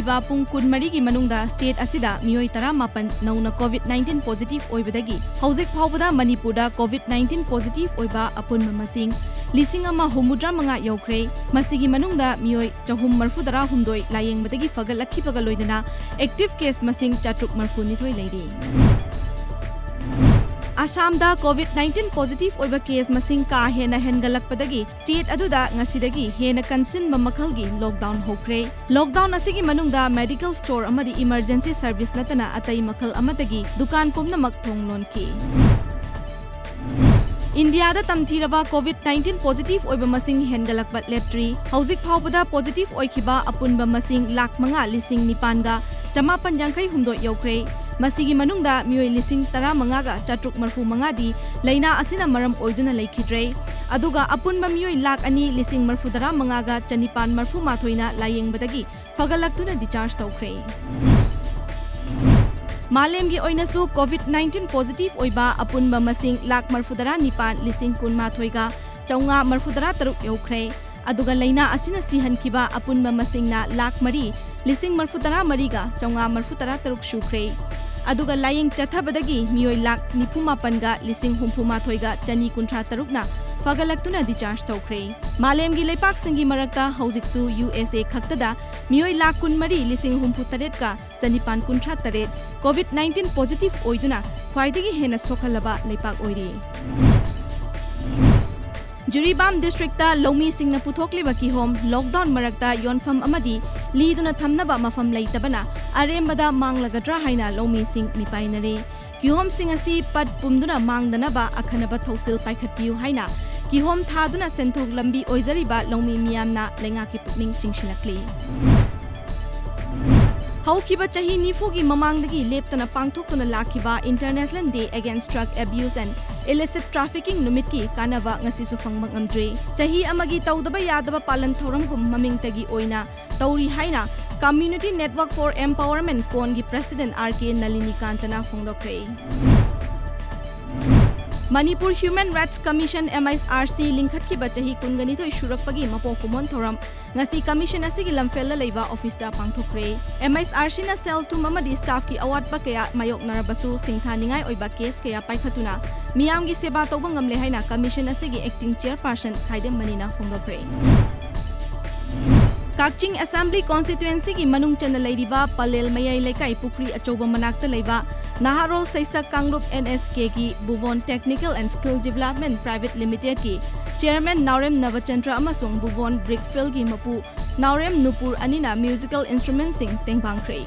ꯂꯩꯔꯤꯕ ꯄꯨꯡ 12ꯒꯤ ꯃꯅꯨꯡꯗ ꯁ꯭ꯇꯦꯠ ꯑꯁꯤꯗ ꯃꯤꯑꯣꯏ 18 ꯅꯧꯅ ꯀꯣꯚꯤꯗ-19 ꯄꯣꯖꯤꯇꯤꯚ ꯑꯣꯏꯕꯗꯒꯤ ꯍꯧꯖꯤꯛ ꯐꯥꯎꯕꯗ ꯃꯅꯤꯄꯨꯔꯗ ꯀꯣꯚꯤꯗ-19 ꯄꯣꯖꯤꯇꯤꯚ ꯑꯣꯏꯕ ꯑꯄꯨꯟꯕ ꯃꯁꯤꯡ 1,065 ꯌꯧꯈ꯭ꯔꯦ꯫ ꯃꯁꯤꯒꯤ ꯃꯅꯨꯡꯗ ꯃꯤꯑꯣꯏ 368 ꯂꯥꯌꯦꯡꯕꯗꯒꯤ ꯐꯒꯠꯂꯛꯈꯤꯕꯒ ꯂꯣꯏꯅꯅ ꯑꯦꯛꯇꯤꯚ ꯀꯦꯁ ꯃꯁꯤꯡ 732 ꯂꯩꯔꯤ꯫ ꯑꯁꯥꯝꯗ ꯀꯣꯚꯤꯗ-19 ꯄꯣꯖꯤꯇꯤꯚ ꯑꯣꯏꯕ ꯀꯦꯁ ꯃꯁꯤꯡ ꯀꯥ ꯍꯦꯟꯅ ꯍꯦꯟꯒꯠꯂꯛꯄꯗꯒꯤ ꯁ꯭ꯇꯦꯠ ꯑꯗꯨꯗ ꯉꯁꯤꯗꯒꯤ ꯍꯦꯟꯅ ꯀꯟꯁꯤꯟꯕ ꯃꯈꯜꯒꯤ ꯂꯣꯛꯗꯥꯎꯟ ꯍꯧꯈ꯭ꯔꯦ꯫ ꯂꯣꯛꯗꯥꯎꯟ ꯑꯁꯤꯒꯤ ꯃꯅꯨꯡꯗ ꯃꯦꯗꯤꯀꯦꯜ ꯁ꯭ꯇꯣꯔ ꯑꯃꯗꯤ ꯏꯃꯔꯖꯦꯟꯁꯤ ꯁꯔꯚꯤꯁ ꯅꯠꯇꯅ ꯑꯇꯩ ꯃꯈꯜ ꯑꯃꯠꯇꯒꯤ ꯗꯨꯀꯥꯟ ꯄꯨꯝꯅꯃꯛ ꯊꯣꯡ ꯂꯣꯟꯈꯤ꯫ ꯏꯟꯗꯤꯌꯥꯗ ꯇꯝꯊꯤꯔꯕ ꯀꯣꯚꯤꯗ-19 ꯄꯣꯖꯤꯇꯤꯚ ꯑꯣꯏꯕ ꯃꯁꯤꯡ ꯍꯦꯟꯒꯠꯂꯛꯄ ꯂꯦꯞꯇ꯭ꯔꯤ꯫ ꯍꯧꯖꯤꯛ ꯐꯥꯎꯕꯗ ꯄꯣꯖꯤꯇꯤꯚ ꯑꯣꯏꯈꯤꯕ ꯑꯄꯨꯟꯕ ꯃꯁꯤꯡ 5,09,958 ꯌꯧꯈ꯭ꯔꯦ꯫ ꯃꯁꯤꯒꯤ ꯃꯅꯨꯡꯗ ꯃꯤꯑꯣꯏ 15,735ꯗꯤ ꯂꯩꯅꯥ ꯑꯁꯤꯅ ꯃꯔꯝ ꯑꯣꯏꯗꯨꯅ ꯂꯩꯈꯤꯗ꯭ꯔꯦ꯫ ꯑꯗꯨꯒ ꯑꯄꯨꯟꯕ ꯃꯤꯑꯣꯏ 2,65,9,991ꯅ ꯂꯥꯌꯦꯡꯕꯗꯒꯤ ꯐꯒꯠꯂꯛꯇꯨꯅ ꯗꯤꯁꯆꯥꯔꯖ ꯇꯧꯈ꯭ꯔꯦ꯫ ꯃꯥꯂꯦꯝꯒꯤ ꯑꯣꯏꯅꯁꯨ ꯀꯣꯚꯤꯗ-19 ꯄꯣꯖꯤꯇꯤꯚ ꯑꯣꯏꯕ ꯑꯄꯨꯟꯕ ꯃꯁꯤꯡ 1,69,19,933 ꯌꯧꯈ꯭ꯔꯦ꯫ ꯑꯗꯨꯒ ꯂꯩꯅꯥ ꯑꯁꯤꯅ ꯁꯤꯍꯟꯈꯤꯕ ꯑꯄꯨꯟꯕ ꯃꯁꯤꯡꯅ 3,03,933 ꯁꯨꯈ꯭ꯔꯦ꯫ ꯑꯗꯨꯒ ꯂꯥꯌꯦꯡ ꯆꯠꯊꯕꯗꯒꯤ ꯃꯤꯑꯣꯏ 97,69,293ꯅ ꯐꯒꯠꯂꯛꯇꯨꯅ ꯗꯤꯁꯆꯥꯔꯖ ꯇꯧꯈ꯭ꯔꯦ꯫ ꯃꯥꯂꯦꯝꯒꯤ ꯂꯩꯄꯥꯛꯁꯤꯡꯒꯤ ꯃꯔꯛꯇ ꯍꯧꯖꯤꯛꯁꯨ USA ꯈꯛꯇꯗ ꯃꯤꯑꯣꯏ 13,68,938 ꯀꯣꯚꯤꯗ-19 ꯄꯣꯖꯤꯇꯤꯚ ꯑꯣꯏꯗꯨꯅ ꯈ꯭ꯋꯥꯏꯗꯒꯤ ꯍꯦꯟꯅ ꯁꯣꯛꯍꯜꯂꯕ ꯂꯩꯄꯥꯛ ꯑꯣꯏꯔꯤ꯫ ꯖꯤꯔꯤꯕꯥꯝ ꯗꯤꯁꯇ꯭ꯔꯤꯛꯇ ꯂꯧꯃꯤꯁꯤꯡꯅ ꯄꯨꯊꯣꯛꯂꯤꯕ ꯀꯤꯍꯣꯝ ꯂꯣꯛꯗꯥꯎꯟ ꯃꯔꯛꯇ ꯌꯣꯟꯐꯝ ꯑꯃꯗꯤ ꯂꯤꯗꯨꯅ ꯊꯝꯅꯕ ꯃꯐꯝ ꯂꯩꯇꯕꯅ ꯑꯔꯦꯝꯕꯗ ꯃꯥꯡꯂꯒꯗ꯭ꯔꯥ ꯍꯥꯏꯅ ꯂꯧꯃꯤꯁꯤꯡ ꯃꯤꯄꯥꯏꯅꯔꯤ꯫ ꯀꯤꯍꯣꯝꯁꯤꯡ ꯑꯁꯤ ꯄꯠ ꯄꯨꯝꯗꯨꯅ ꯃꯥꯡꯗꯅꯕ ꯑꯈꯟꯅꯕ ꯊꯧꯁꯤꯜ ꯄꯥꯏꯈꯠꯄꯤꯌꯨ ꯍꯥꯏꯅ ꯀꯤꯍꯣꯝ ꯊꯥꯗꯨꯅ ꯁꯦꯟꯊꯣꯛ ꯂꯝꯕꯤ ꯑꯣꯏꯖꯔꯤꯕ ꯂꯧꯃꯤ ꯃꯤꯌꯥꯝꯅ ꯂꯩꯉꯥꯛꯀꯤ ꯄꯨꯛꯅꯤꯡ ꯆꯤꯡꯁꯤꯜꯂꯛꯂꯤ꯫ ꯍꯧꯈꯤꯕ ꯆꯍꯤ 90ꯒꯤ ꯃꯃꯥꯡꯗꯒꯤ ꯂꯦꯞꯇꯅ ꯄꯥꯡꯊꯣꯛꯇꯨꯅ ꯂꯥꯛꯈꯤꯕ ꯏꯟꯇꯔꯅꯦꯁꯅꯦꯜ ꯗꯦ ꯑꯦꯒꯦꯟꯁꯠ ꯗ꯭ꯔꯒ ꯑꯦꯕ꯭ꯌꯨꯖ ꯑꯦꯟꯗ ꯏꯂꯤꯁꯤꯠ ꯇ꯭ꯔꯥꯐꯤꯀꯤꯡ ꯅꯨꯃꯤꯠꯀꯤ ꯀꯥꯟꯅꯕ ꯉꯁꯤꯁꯨ ꯐꯪꯕ ꯉꯝꯗ꯭ꯔꯤ꯫ ꯆꯍꯤ ꯑꯃꯒꯤ ꯇꯧꯗꯕ ꯌꯥꯗꯕ ꯄꯥꯂꯟ ꯊꯧꯔꯝꯒꯨꯝ ꯃꯃꯤꯡꯇꯒꯤ ꯑꯣꯏꯅ ꯇꯧꯔꯤ ꯍꯥꯏꯅ ꯀꯝꯃ꯭ꯌꯨꯅꯤꯇꯤ ꯅꯦꯠꯋꯥꯔꯛ ꯐꯣꯔ ꯑꯦꯝꯄꯥꯋꯔꯃꯦꯟꯠ ꯀꯣꯟꯒꯤ ꯄ꯭ꯔꯁꯤꯗꯦꯟꯠ R.K. ꯅꯂꯤꯅꯤꯀꯥꯟꯇꯅ ꯐꯣꯡꯗꯣꯛꯈ꯭ꯔꯦ꯫ Manipur human rights commission MHRC ꯂꯤꯡꯈꯠꯈꯤꯕ ꯆꯍꯤ 12 ꯁꯨꯔꯛꯄꯒꯤ ꯃꯄꯣꯛ ꯀꯨꯝꯑꯣꯟ ꯊꯧꯔꯝ ꯉꯁꯤ ꯀꯝꯃꯤꯁꯟ ꯑꯁꯤꯒꯤ ꯂꯝꯐꯦꯜꯗ ꯂꯩꯕ ꯑꯣꯐꯤꯁꯇ ꯄꯥꯡꯊꯣꯛꯈ꯭ꯔꯦ꯫ MHRCꯅ ꯁꯦꯜ-ꯊꯨꯝ ꯑꯃꯗꯤ ꯁ꯭ꯇꯥꯐꯀꯤ ꯑꯋꯥꯠꯄ ꯀꯌꯥ ꯃꯥꯌꯣꯛꯅꯔꯕꯁꯨ ꯁꯤꯡꯊꯥꯅꯤꯡꯉꯥꯏ ꯑꯣꯏꯕ ꯀꯦꯁ ꯀꯌꯥ ꯄꯥꯏꯈꯠꯇꯨꯅ ꯃꯤꯌꯥꯝꯒꯤ ꯁꯦꯕꯥ ꯇꯧꯕ ꯉꯝꯂꯦ ꯍꯥꯏꯅ ꯀꯝꯃꯤꯁꯟ ꯑꯁꯤꯒꯤ ꯑꯦꯛꯇꯤꯡ ꯆꯦꯌꯔꯄꯔꯁꯟ ꯈꯥꯏꯗꯦꯝ ꯃꯅꯤꯅ ꯐꯣꯡꯗꯣꯛꯈ꯭ꯔꯦ꯫ ꯀꯛꯆꯤꯡ ꯑꯦꯁꯦꯝꯕ꯭ꯂꯤ ꯀꯣꯟꯁꯇꯤꯇ꯭ꯌꯨꯑꯦꯟꯁꯤꯒꯤ ꯃꯅꯨꯡ ꯆꯟꯅ ꯂꯩꯔꯤꯕ ꯄꯂꯦꯜ ꯃꯌꯥꯏ ꯂꯩꯀꯥꯏ ꯄꯨꯈ꯭ꯔꯤ ꯑꯆꯧꯕ ꯃꯅꯥꯛꯇ ꯂꯩꯕ ꯅꯍꯥꯔꯣꯜ ꯁꯩꯁꯛ ꯀꯥꯡꯂꯨꯞ NSKꯒꯤ Bubon technical and skill development private ꯂꯤꯃꯤꯇꯦꯗꯀꯤ ꯆꯦꯌꯔꯃꯦꯟ ꯅꯥꯎꯔꯦꯝ ꯅꯕꯆꯟꯗ꯭ꯔ ꯑꯃꯁꯨꯡ ꯕꯨꯕꯣꯟ ꯕ꯭ꯔꯤꯛꯐꯤꯜꯒꯤ ꯃꯄꯨ ꯅꯥꯎꯔꯦꯝ ꯅꯨꯄꯨꯔ ꯑꯅꯤꯅ ꯃ꯭ꯌꯨꯖꯤꯀꯦꯜ ꯏꯟꯁꯇ꯭ꯔꯨꯃꯦꯟꯠꯁꯤꯡ ꯇꯦꯡꯕꯥꯡꯈ꯭ꯔꯦ꯫